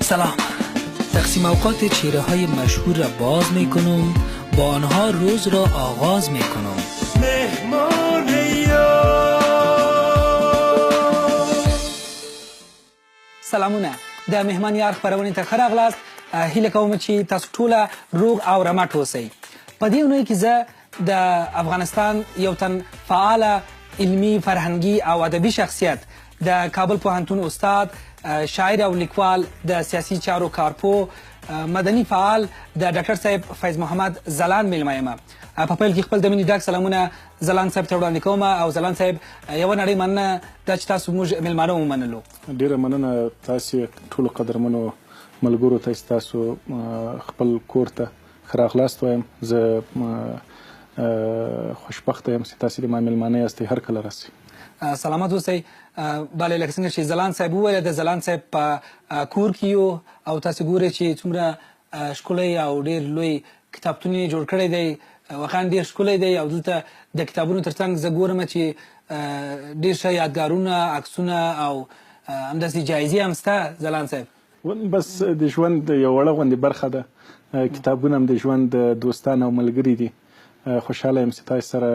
سلام. تقسیم اوقات چهره های مشهور را باز می کنم، با آنها روز را آغاز می کنم. مهمان سلامونه. د مهمان یار خبرونه ته ښه راغلاست. هیله کوم چې تاسو ټوله روغ او رمټ اوسئ. په دې اونۍ کې زه د افغانستان یو تن فعاله علمي فرهنګي او ادبي شخصیت د کابل پوهنتون استاد، شاعر او لیکوال، د سیاسي چارو کارپو، مدني فعال د ډاکټر صاحب فیض محمد ځلاند میلمه یم. په پیل کې خپل د مینې ډک سلامونه ځلاند صاحب ته وړاندې کوم. او ځلاند صاحب یوه نړۍ مننه دا چې تاسو موږ میلمانه ومنلو. ډېره مننه تاسې ټولو قدرمنو ملګرو ته چې تاسو خپل کور ته ښه راغلاست وایم. زه خوشبخته یم چې تاسې د ما میلمانه یاستئ، هر کله راسئ. سلامت اوسئ. بله لکه څنګه چې ځلاند صاحب وویله، د ځلاند صاحب په کور کې یو او تاسې ګورئ چې څومره ښکلی او ډېر لوی کتابتون یې جوړ کړی دی. واقعا ډېر ښکلی دی او دلته د کتابونو تر څنګ زه ګورم چې ډېر ښه یادګارونه، عکسونه او همداسې جایزې هم شته. ځلاند صاحب بس د ژوند یوه وړه غوندې برخه ده. کتابونه هم د ژوند دوستان او ملګري دي. خوشحاله یم چې تاسو سره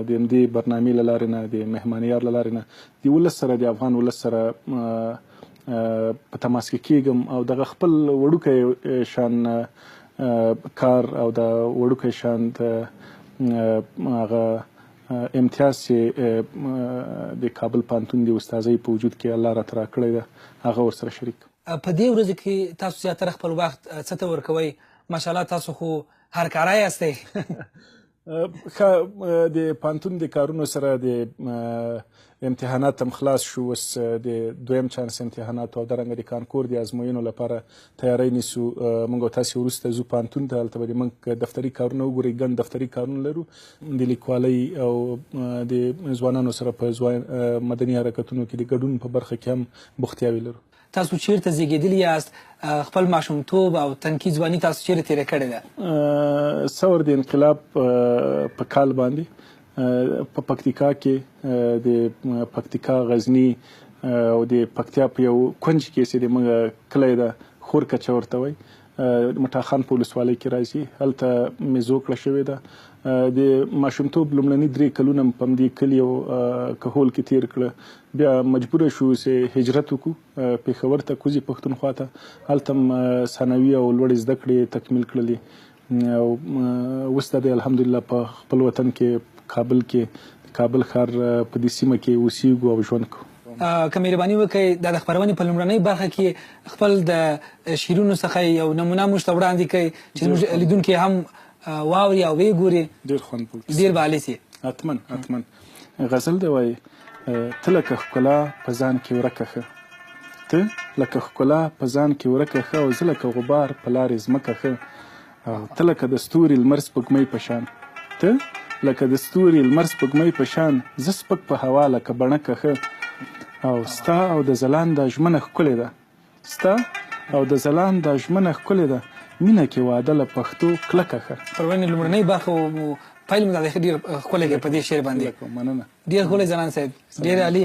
د همدې برنامې له لارې نه، د مهمانیار له لارې نه د ولس سره، د افغان ولس سره په تماس کې کېږم او دغه خپل وړوکی شان کار او د وړوکی شان هغه امتیاز چې د کابل پوهنتون د استادۍ په وجود کې الله راته راکړی ده، هغه ورسره شریک. په دې ورځو کې تاسو زیاتره خپل وخت څه ته ورکوئ؟ ماشاءالله تاسو خو هر کاری یاستئ. د پوهنتون د کارونو سره د امتحانات هم خلاص شو، اوس د دویم چانس امتحانات او دارنګه د کانکور د ازموینو لپاره تیاری نیسو. موږ او تاسې وروسته ځو پوهنتون ته، هلته به موږ دفتري کارونه وګورئ. ګڼ دفتري کارونه لرو د لیکوالۍ او د ځوانانو سره په مدني حرکتونو کې د ګډون په برخه کې هم بوختیاوي لرو. تاسو چیرته زیږېدلي یاست؟ خپل ماشومتوب او تنکي ځواني تاسو چیرې تېره کړې ده؟ ثور د انقلاب په کال باندې په پکتیکا کې د پکتیکا، غزني او د پکتیا په یو کونج کې چې زموږ کلی ده، خور کچه ورته وایي، مټاخان په ولسوالۍ کې راځي. هلته مې زوکړه شوې ده. د ماشومتوب لومړني 3 کلونه په همدې کلي او کهول کې تېر کړه. بیا مجبوره شو چې هجرت وکړو پېښور ته، کوزي پښتونخوا ته. هلته هم ثانوي او لوړې زده کړې تکمیل کړلې او اوس د الحمدلله په خپل وطن کې کابل کې، کابل ښار په دې سیمه کې اوسېږو او ژوند کوو. که مهرباني وکړئ د خپرونې په لومړنۍ برخه کې خپل د شعرونو څخه یو نمونه موږ ته وړاندې کړئ چې زموږ لیدونکي هم واوري او ویې ګوري. ډېر خوند به وکړي. ډېر به حالي سي. حتما حتما. غزل دی وایي: ته لکه ښکلا په ځان کې ورکه ښه، ته لکه ښکلا په ځان کې ورکه ښه، او زه لکه غبار په لارې ځمکه ښه، او ته لکه د ستوري لمر سپوږمۍ په شان، ته لکه د ستوري لمر سپوږمۍ په شان، زه سپک په هوا لکه بڼکه ښه، او ستا او د ځلانده ژمنه ښکلې ده، ستا او د ځلانده ژمنه ښکلې ده، مینه کې واده له پښتو کلکه ښه. پرونې لومړنۍ برخه پیل مو ډېر ښکلی دی په دې شعر باندې. مننه. ډېر ښکلی ځلاند صاحب، ډېر عالي.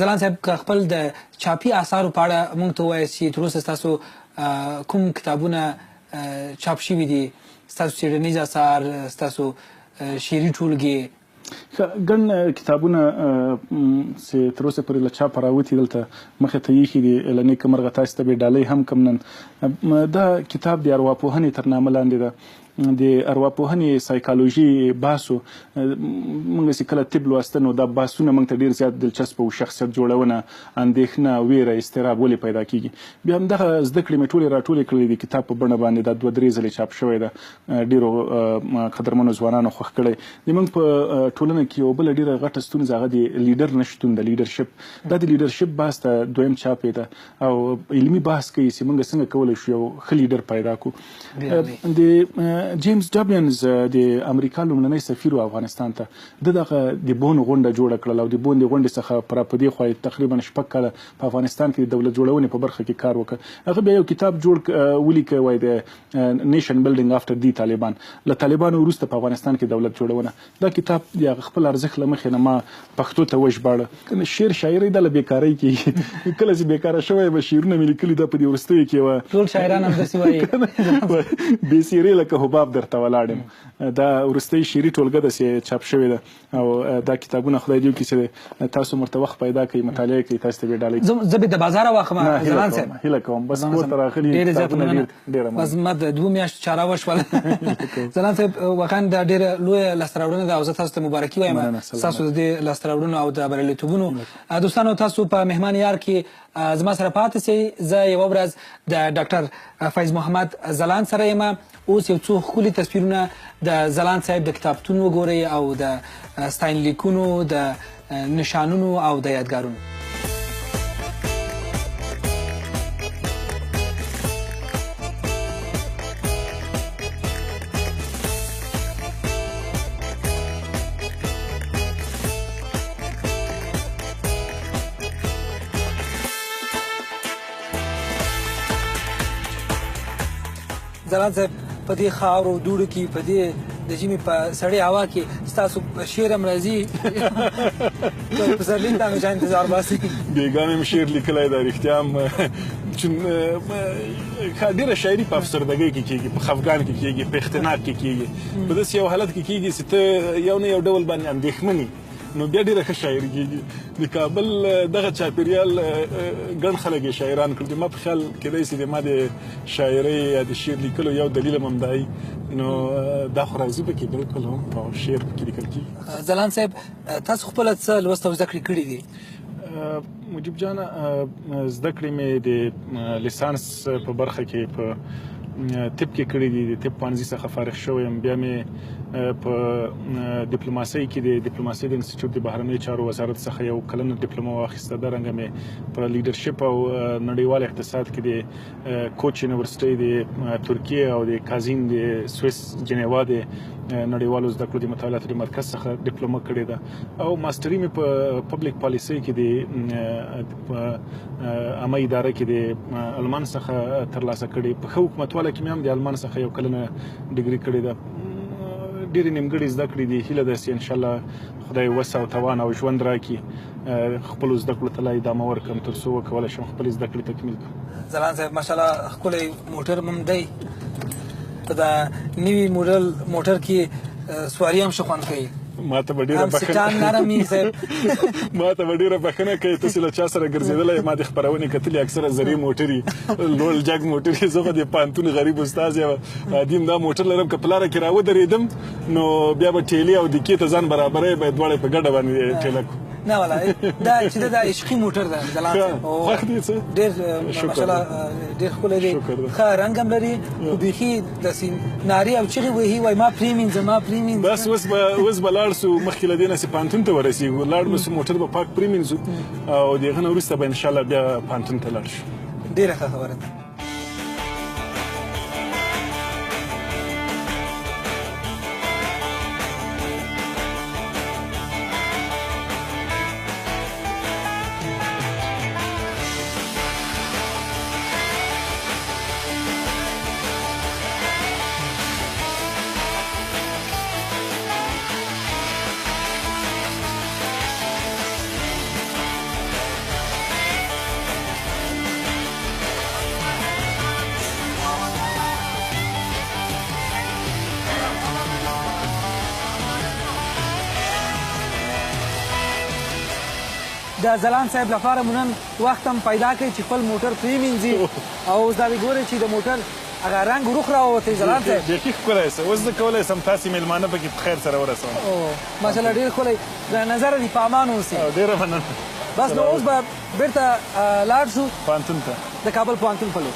ځلاند صاحب که خپل د چاپي اثارو په اړه موږ ته ووایاست چې تر اوسه ستاسو کوم کتابونه چاپ شوي دي؟ ستاسو څېړنیز اثار، ستاسو شعري ټولګې؟ ګڼ کتابونه چې تر اوسه پورې له چاپه راوتي دلته مخې ته ایښي دي. له نیکه مرغه تاسې ته به ډالۍ هم کم نن. دا کتاب د ارواپوهنې تر نامه لاندې ده. د ارواپوهنې سایکالوژي بحثو. موږ چې کله طب لوسته نو دا بحثونه موږ ته ډېر زیات دلچسپه وو. شخصیت جوړونه، اندېښنه، ویره، اضطراب ولې پیدا کېږي. بیا همدغه زده کړې مې ټولې راټولې کړلې د کتاب په بڼه باندې. دا 2-3 ځلې چاپ شوی ده. ډېرو قدرمنو ځوانانو خوښ کړی. زموږ په ټولنه کې یو بله ډېره غټه ستونزه هغه د لیډر نشتون، د لیډرشپ. دا د لیډرشپ بحث ته دویم چاپ یې ده او علمي بحث کوي چې موږ څنګه کولی شو یو ښه لیډر پیدا کړو. د جیمز ډبلینز د امریکا لومړنی سفیر و افغانستان ته دغه د بون غونډه جوړه کړل او د بون د غونډې څخه په دې خوا تقریبا شپږ کاله په افغانستان کې د دولت جوړونې په برخه کې کار وکړ. هغه بیا یو کتاب جوړ ولیکه وای د نیشن بلډینګ افټر دی طالبان، له طالبانو وروسته په افغانستان کې دولت جوړونه. دا کتاب د خپل ارزښت له مخې نه ما پښتو ته وژباړه. شعر شاعري د بیکارۍ کې کله چې بیکاره شوی به شعرونه مې لیکلي دا په دې وروستیو کې وه. ټول شاعران همداسې وایي بې څېرې لکه حباب درته ولاړ یم. دا وروستۍ شعري ټولګه داسې چاپ شوې ده او دا کتابونه خدای دې وکړي چې تاسو ورته وخت پیدا کړئ، مطالعه کړئ، تاسو ته به ډالۍ. زه به د بازاره واخلم ځلان صاحب، هیله کوم بس کور ته راغلي کتابونه ډېره بس ما د 2 میاشتو چاره وشوله. ځلان صاحب واقعا دا ډېره لویه لاسته راوړنه ده او زه تاسو ته مبارکي وایم ستاسو د دې لاسته راوړنو او د بریالیتوبونو. دوستانو تاسو په مهمان یار کې زما سره پاتې سئ. زه یوه ورځ د ډاکټر فیض محمد ځلان سره یم. اوس یو څو ښکلي تصویرونه د ځلان صاحب د کتابتون وګورئ او د ستاینلیکونو، د نشانونو او د یادګارونو. ځلان صاحب په دې خاورو دوړو کې، په دې د ژمي په سړې هوا کې ستاسو شعر هم راځي. پسرلي ته همیشه انتظار باسي. بیګا مې شعر لیکلی دی رښتیا هم، چون ډېره شاعري په افسردګۍ کې کېږي، په خفګان کې کېږي، په اختناق کې کېږي، په داسې یو حالت کې کېږي چې ته یو نه یو ډول باندې اندېښمن یې، نو بیا ډېره ښه شاعري کېږي. د کابل دغه چاپېریال ګڼ خلک یې شاعران کړل. ما په خیال کېدای شي د ما د شاعرۍ یا د شعر لیکلو یو دلیل هم همدا وي، نو دا خو راځي پکې بلکل هم او شعر پکې لیکل کېږي. ځلان صاحب تاسو خپله څه لوست او زده کړې کړي دي؟ مجیب جانه زده کړې مې د لیسانس په برخه کې په طب کې کړي دي. د طب پوهنځي څخه فارغ شوی یم. بیا مې په ډیپلوماسۍ کې د ډیپلوماسۍ د انسټیټیوټ د بهرنیو چارو وزارت څخه یو کلنه ډیپلومه واخیسته. دارنګه مې په لیډرشپ او نړیوال اقتصاد کې د کوچ یونیورسټۍ د ترکیې او د کازین د سویس جنیوا د نړیوالو زده کړو د مطالعاتو د مرکز څخه ډیپلومه کړې ده او ماسټري مې په پبلک پالیسۍ کې د عامه اداره کې د المان څخه ترلاسه کړې. په ښه حکومتواله کې مې هم د المان څخه یو کلنه ډګري کړې ده. ډېرې نیمګړې زده کړې دي. هیله ده چې انشاءالله خدای وس او توان او ژوند راکړي خپلو زده کړو ته لا ادامه ورکړم تر څو وکولی شم خپلې زده کړې تکمیل کړم. ځلان صاحب ماشاءالله ښکلی موټر هم دی. په دا نوي موډل موټر کې سواري هم ښه خوند کوي. ما ته به ډېره بښنه کوي. تاسې له چا سره ګرځېدلی ما د خپرونې کتلې اکثره زرې موټرې لوړ جګ موټرې. زه خو د پوهنتون غریب استاد یم، عادي دا موټر لرم که په لاره کې راودرېدم نو بیا به ټیلې او دکې ته ځان برابروي، باید دواړه په ګډه باندې ټیله کړو. نه والله دا چې دا عشقي موټر ده ځلان صاحب، خوښ دي څه ډېر ماشاءالله ډېر ښکلی دی، ښه رنګ هم لري، خو بیخي داسې نارې او چغې وهي وایي ما پرېمینځه ما پرېمینځه. بس اوس به لاړ سو مخکې له دې نه چې پوهنتون ته ورسېږو، لاړ به سو موټر به پاک پرېمینځو او د هغه نه وروسته به انشاءالله بیا پوهنتون ته لاړ شو. ډېره ښه خبره ده. د ځلان صاحب لپاره مو نن وخت هم پیدا کړی چې خپل موټر پرېمینځي او اوس دا وګورئ چې د موټر هغه رنګ روخ راووتی ځلان صاحب. بیخي ښکلی څه اوس زه کولی شم تاسې میلمانه پکې په خیر سره ورسوم. ماشاءالله ډېر ښکلی د نظره دي په امان اوسي. ډېره مننه. بس نو اوس به بېرته لاړ شو پوهنتون ته، د کابل پوهنتون په لور.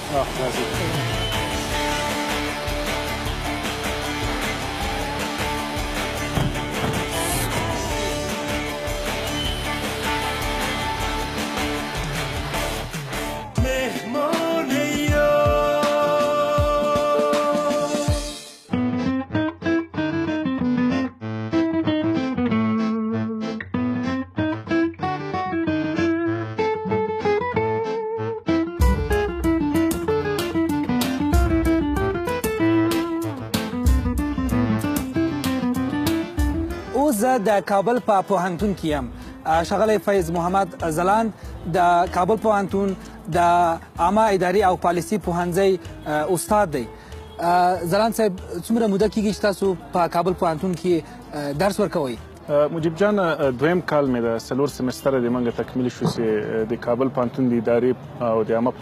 اوس زه د کابل په پوهنتون کې یم. ښاغلی فیض محمد ځلاند د کابل پوهنتون د عامه اداري او پالیسي پوهنځی استاد دی. ځلاند صاحب څومره موده کېږي چې تاسو په کابل پوهنتون کې درس ورکوئ؟ مجیب جان دویم کال مې د 4 سمستره د منګه تکمیل شو چې د کابل پوهنتون د ادارې او د عامه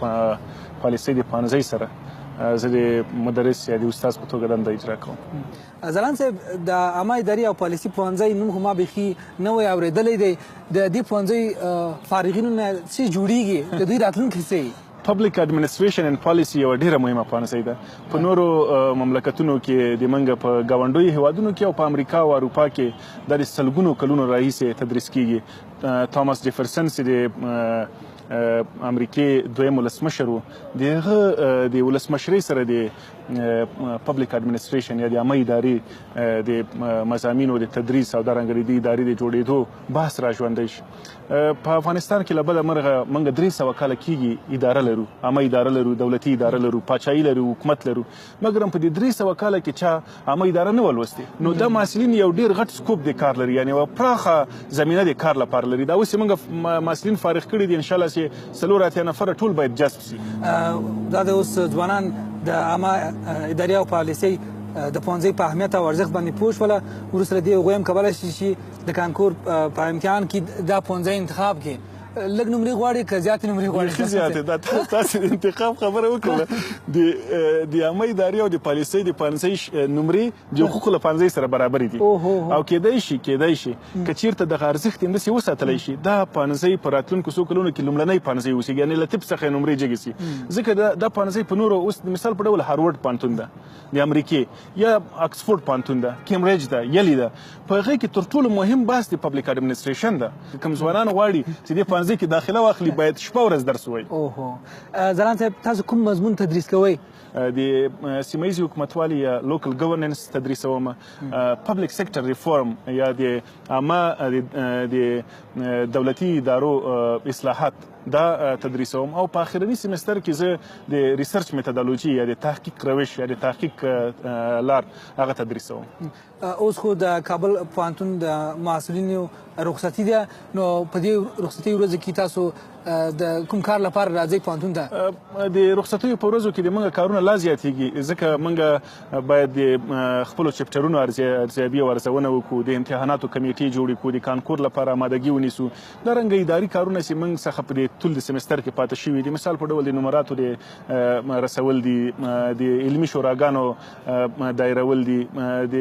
پالیسۍ د پوهنځي سره زه د مدرس یا د استاد په توګه دنده اجرا کوم. ځلاند صاحب د عامه اداري او پالیسي پوهنځی نوم خو ما بیخي نوی اورېدلی دی. د دې پوهنځي فارغینو نه څه جوړیږي؟ د دوی راتلونکی څه وي؟ پبلک اډمنسټریشن اینڈ پالیسی یوه ډیره مهمه پوهنځی ده. په نورو مملکتونو کې د منګه په ګاونډیو هیوادونو کې او په امریکا او اروپا کې دا د سلګونو کلونو راهیسې تدریس کیږي. توماس جیفرسن چې د امریکې دویم ولسمشر و، د هغه د ولسمشرۍ سره د پبلک اډمنسټریشن یا د عامه ادارې د مضامینو د تدریس او دارنګه د ادارې د جوړېدو بحث را ژوندی شي. په افغانستان کې له بده مرغه موږ 300 کاله کېږي اداره لرو، عامه اداره لرو، دولتي اداره لرو، پاچاهي لرو، حکومت لرو، مګر په دې 300 کاله کې چا عامه اداره نه ولوستې. نو دا محصلین یو ډېر غټ سکوپ د کار لري، یعنې یوه پراخه زمینه د کار لپاره لري. دا اوس یې موږ محصلین فارغ کړي دي، انشاءالله چې 4 نفره ټول باید جذب شي. دا د اوس ځوانان د عامه اداري او پالیسۍ د پوهنځي په اهمیت او ارزښت باندې پوه شوله. وروسته له دې هغوی هم کولی شي چې د کانکور په امتحان کې دا پوهنځی انتخاب کړي. لږ نمرې غواړي که زیاتې نمرې غواړي؟ بیخي زیاتې. دا تاسې د انتخاب خبره وکړله. د عامه ادارې او د پالیسۍ د پوهنځي نمرې د حقوقو له پوهنځي سره برابرې دي او کیدای شي که چیرته دغه ارزښت یې همداسې وساتلی شي، دا پوهنځی په راتلونکو څو کلونو کې لومړنی پوهنځی اوسېږي، یعنې له طب څخه یې نمرې جګې سي. ځکه دا پوهنځی په نورو اوس د مثال په ډول هارورډ پوهنتون ده د امریکې، یا اکسفورډ پوهنتون ده، کیمبریج ده، یلي ده. په هغې کې تر ټولو مهم بحث د پبلک اډمنسټریشن ده. کوم ځوانان غواړي چې دې پوهنځي کې داخله واخلي باید شپه ورځ درس ووایي. ځلاند صاحب تاسو کوم مضمون تدریس کوئ؟ د سیمه ییزې حکومتوالي یا لوکل ګورننس تدریسوم، پبلک سیکټر ریفورم یا د عامه د دولتي ادارو اصلاحات دا تدریسوم، او په آخرني سیمستر کې زه د ریسرچ میتودولوژي یا د تحقیق روش یا د تحقیق لار هغه تدریسوم. اوس خو د کابل پوهنتون د محصلینو رخصتي ده، نو په دې رخصتي ورځو کې تاسو د کوم کار لپاره راځئ پوهنتون ته؟ د رخصتیو په ورځو کې د موږ کارونه لا زیاتېږي، ځکه موږ باید د خپلو چپټرونو ارزیابي او ارزونه وکړو، د امتحاناتو کمیټې جوړې کړو، د کانکور لپاره آمادګي ونیسو. دارنګه اداري کارونه چې موږ څخه په ټول د سمستر کې پاتې شوي دي، مثال په ډول د نمراتو د رسول دي، د علمي شوراګانو دایرول دي، د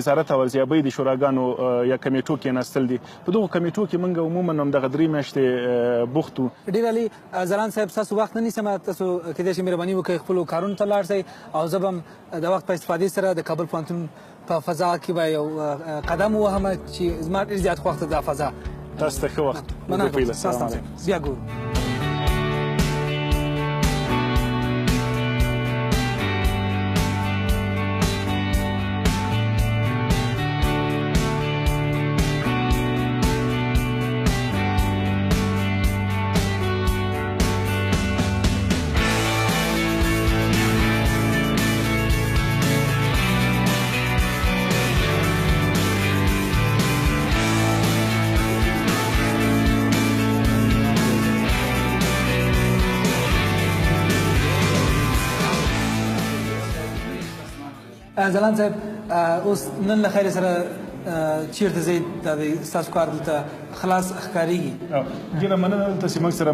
نظارت او ارزیابۍ د شوراګانو یا کمیټو کېناستل دي. په دغو کمیټو کې موږ عموما همدغه 3 میاشتې بوخت وو. ډېر عالي. ځلاند صاحب ستاسو وخت نه نیسم، تاسو کیدای شي مهرباني وکړئ خپلو کارونو ته لاړ شئ، او زه به هم د وخت په استفادې سره د کابل پوهنتون په فضا کې به یو قدم ووهم چې زما ډېر زیات خوښ ده دا فضا. تاسو ته ښه وخت. مننه. بیا ګورو. ځلاند صاحب اوس نن له خیر سره چیرته ځئ؟ دا د ستاسو کار دلته خلاص ښکارېږي. ډېره مننه دلته چې موږ سره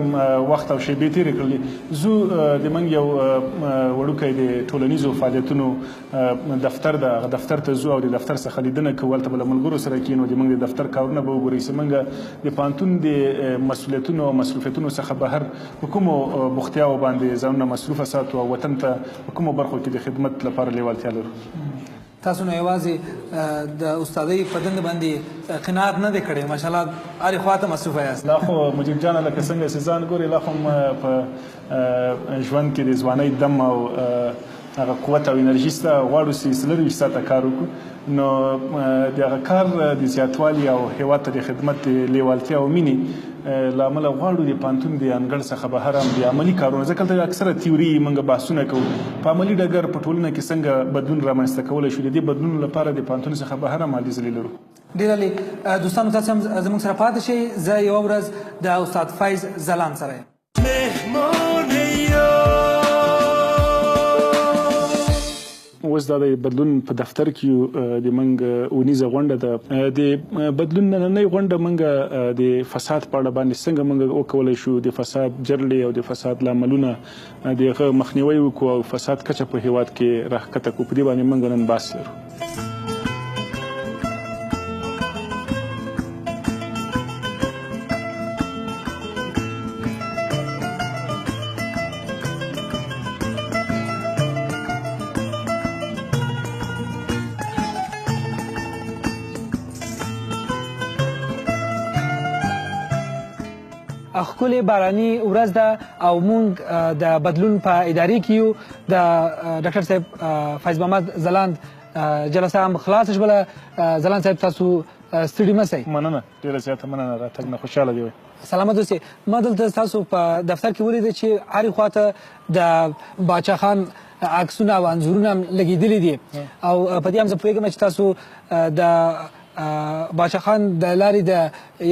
وخت او شیبې تېرې کړلې. زه د موږ یو وړوکی د ټولنیزو فعالیتونو دفتر ده، هغه دفتر ته ځو او د دفتر څخه لیدنه کوو. هلته به له ملګرو سره کښېنو، د موږ د دفتر کارونه به وګورئ چې موږ د پوهنتون د مسؤلیتونو او مصروفیتونو څخه بهر په کومو بوختیاوو باندې ځانونه مصروفه ساتو او وطن ته په کومو برخو کې د خدمت لپاره لیوالتیا لرو. تاسو نو یوازې د استادۍ په دنده باندې قناعت نه دی کړی، ماشاءالله هرې خوا ته مصروفه یاست. لا خو مجیب جانه لکه څنګه چې ځان ګورې، لا خو په ژوند کې د ځوانۍ دم او هغه قوت او انرژي شته، غواړو چې 24 ساعته کار وکړو. نو د هغه کار د زیاتوالي او هېواد ته د خدمت د لیوالتیا او مینې له امله غواړو د پوهنتون د انګړ څخه بهر هم د عملي کارونه ځکه دلته اکثره تیوري موږ بحثونه کوو په عملي ډګر په ټولنه کې څنګه بدلون رامنځته کولی شو د دې بدلون لپاره د پوهنتون څخه بهر هم عالي ځلې لرو. ډېر دوستانو تاسو هم زموږ سره پاتې شئ. زه یوه ورځ د استاد فیض ځلاند سره یم. اوس دا د بدلون په دفتر کې د موږ اونیزه غونډه ده. د بدلون نننۍ غونډه موږ د فساد په اړه باندې څنګه موږ وکولی شو د فساد جرړې او د فساد لاملونه د هغه مخنیوی وکړو او فساد کچه په هیواد کې راښکته کړو. په دې باندې موږ نن بحث لرو. ښکلې باراني ورځ ده او موږ د بدلون په ادارې کې یو. د ډاکټر صاحب فیض محمد ځلاند جلسه هم خلاصه شوله. ځلاند صاحب تاسو ستړي مه سئ. مننه، ډېره زیاته مننه، راتګ نه خوشحاله دی. سلامت اوسئ. ما دلته ستاسو په دفتر کې ولیده چې هرې خواته د باچا خان عکسونه او انځورونه هم لګېدلي دي او په دې هم زه پوهېږم چې تاسو د باچا خان د لارې د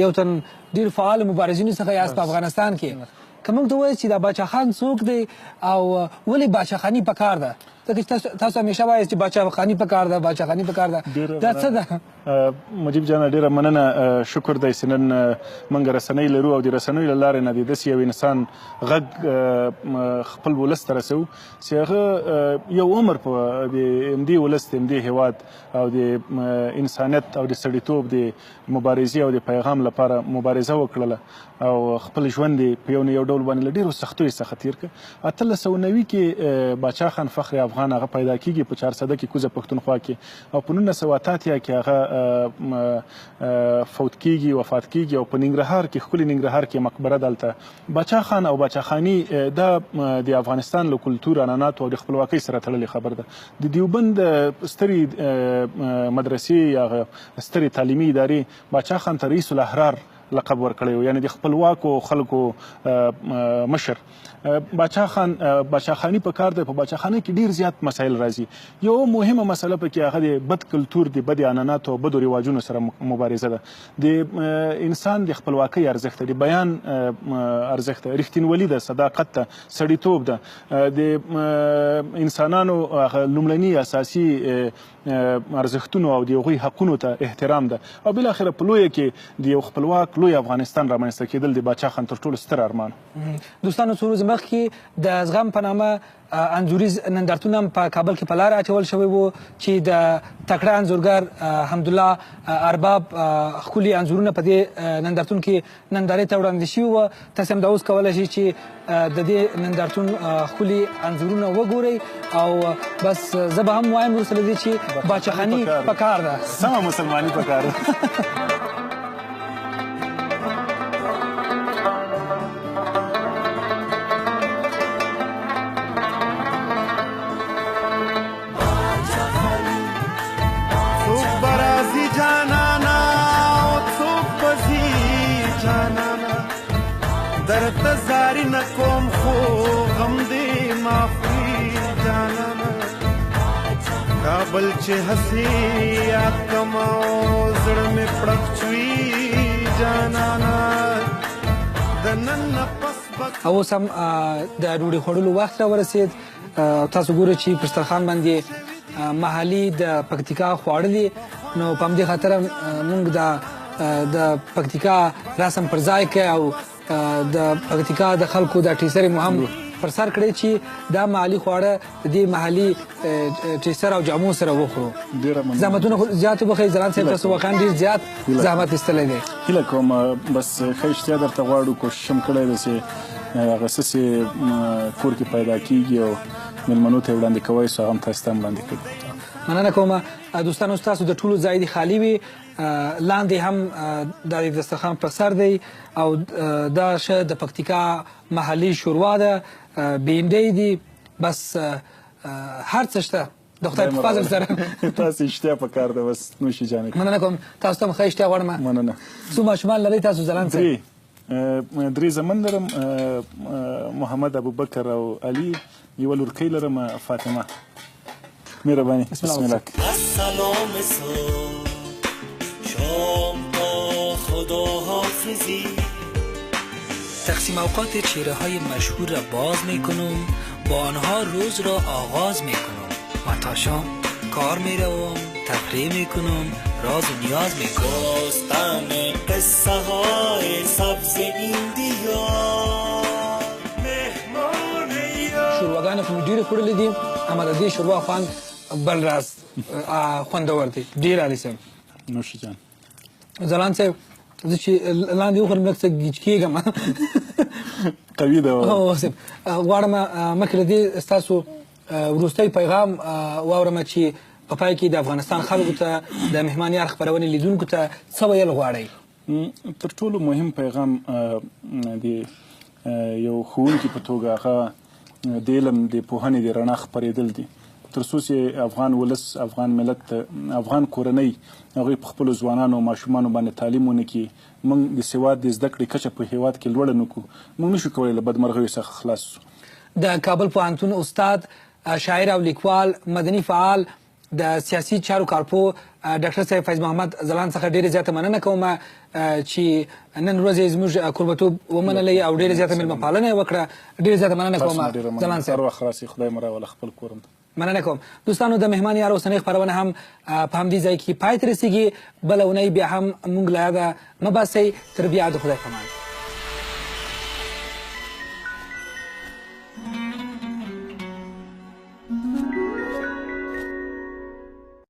یو تن ډېر فعال مبارزینو څخه یاست په افغانستان کې. که موږ ته ووایئ چې دا باچا خان څوک دی او ولې باچا خاني پکار ده؟ ځکه چې تاسو همیشه وایاست چې باچا خاني پکار ده، باچا خاني پکار ده. دا څه ده؟ مجیب جانه ډېره مننه. شکر دی چې نن موږ رسنۍ لرو او د رسنیو له لارې نه د داسې یو انسان غږ خپل ولس ته رسوو چې هغه یو عمر په د همدې ولس د همدې هیواد او د انسانیت او د سړیتوب د مبارزې او د پیغام لپاره مبارزه وکړله او خپل ژوند یې په یو ډول باندې له ډېرو سختیو څخه تېر کړ. 1890 کې باچا خان فخر افغان هغه پیدا کېږي په 400 کې کوزه پښتونخوا کې او په 1988 کې هغه فوت کېږي، وفات کېږي او په ننګرهار کې ښکلي ننګرهار کې مقبره دلته. باچا خان او باچا خاني دا د افغانستان له کلتور، عنعناتو او د خپلواکۍ سره تړلې خبر ده. د دیوبند سترې مدرسې یا سترې تعلیمي ادارې باچا خان ته رئیس الاحرار لقب ورکړی و، یعنی د خپلواکو خلکو مشر. باچا خاني په کار دی. په باچا خاني کې ډېر زیات مسایل راځي. یو مهمه مسله پکې هغه د بد کلتور، د بد عنعناتو او بدو رواجونو سره مبارزه ده. د انسان د خپلواکۍ ارزښت، د بیان ارزښت، رښتینولي ده، صداقت ده، سړیتوب ده، د انسانانو لومړني اساسي ارزښتونو او د هغوی حقونو ته احترام ده او بالاخره په لویه کې د یو خپلواک لوی افغانستان رامنځته کېدل د باچا خان تر ټولو ستر ارمان. دوستانو څو ورځې مخکې د زغم په نامه انځوریز نندارتون هم په کابل کې په لاره اچول شوی و چې د تکړه انځورګر حمدالله ارباب ښکلي انځورونه په دې نندارتون کې نندارې ته وړاندې شوي وه. تاسې هم دا اوس کولی شئ چې د دې نندارتون ښکلي انځورونه وګورئ او بس زه به هم وایم وروسته له دې چې باچا خاني پکار ده، سمه مسلماني پکار ده. درته زاری نکوم خو غم دې معفوي جانانه، کابل چې هسې یاد کم او زړه مې پړق چوي جانانه، د نن نه پس بس. اوس هم د ډوډۍ خوړلو وخت راورسېد. تاسو ګورئ چې په دسترخوان باندې محلي د پکتیکا خواړه دي. نو په همدې خاطر موږ د پکتیکا رسم پر ځای کړی او د پکتیکا د خلکو د ټیسرې مو هم پر سر کړی چې دا محلي خواړه د دې محلي ټیسر او جامو سره وخورو. زحمتونه زیات وبخئ. ځلاند صاحب تاسو واقعا ډېر زیات زحمت ایستلی دی. هیله کوم بس ښه اشتیا درته غواړو. کوشش هم کړی دی چې هغه څه چې کور کې پیدا کېږي او مېلمنو ته یې وړاندې کوئ سو هغه هم تاسو ته هم وړاندې کړو. مننه کومه. دوستانو ستاسو د ټولو ځای دي خالي وي. لاندې هم د دسترخوان پر سر دی او دا شه د پکتیکا محلي شوروا ده، بینډۍ دي، بس هر څه شته د خدای په فضل سره. تاسو اشتیا پکار ده. بس نوشي جانې. مننه کوم. تاسو ته هم ښه اشتیا غواړم. مننه. څو ماشومان لرئ تاسو ځلاند صاحب؟ درې زمن لرم محمد ابوبکر او علي یوه لورکۍ لرم فاطمه مهرباني بسم الله السلام شام با خدا حافظی تقسیم اوقات چهره های مشهور را باز می کنم، با آنها روز را آغاز می کنم و تا شام کار می روم، تفریح می کنم، راز و نیاز می کنم. داستان قصه های سبز این دیار مهمان شورواګانې خو مې ډېرې خوړلې دي، اما د دې شوروا خوند بل راز خوندور دی، ډېر عالي صاحب. نوش جان ځلاند صاحب زه چې لاندې وخورم لږ څه ګیج کېږم. قوي ده صاحب غواړم مخکې له دې ستاسو وروستی پیغام واورم چې په پای کې د افغانستان خلکو ته د مهمان یار خپرونې لیدونکو ته څه ویل غواړئ؟ تر ټولو مهم پیغام د یو ښوونکي په توګه هغه د علم د پوهنې د رڼا خپرېدل دي، تر څو چې افغان ولس، افغان ملت، افغان کورنۍ هغوی په خپلو ځوانانو او ماشومانو باندې تعلیم ونه کړي، موږ د سواد د زده کړې کچه په هېواد کې لوړه نه کړو، موږ نشو کولی له بدمرغیو څخه خلاص شو. د کابل پوهنتون استاد، شاعر او لیکوال، مدني فعال، د سیاسي چارو کارپو ډاکټر صاحب فیض محمد ځلاند څخه ډېرې زیاته مننه کوم چې نن ورځ یې زموږ کوربتوب ومنلی او ډېرې زیاته مېلمه پالنه یې وکړه. ډېرې زیاته مننه کوم ځلاند صاحب. هر وخت راسئ، خدای مو راوله خپل کورم ته. مننه کوم. دوستانو د مهمان یار اوسنۍ خپرونه هم په همدې ځای کې پای ته رسېږي. بله اونۍ بیا هم موږ له یاده مه باسئ. تر بیا د خدای په امان.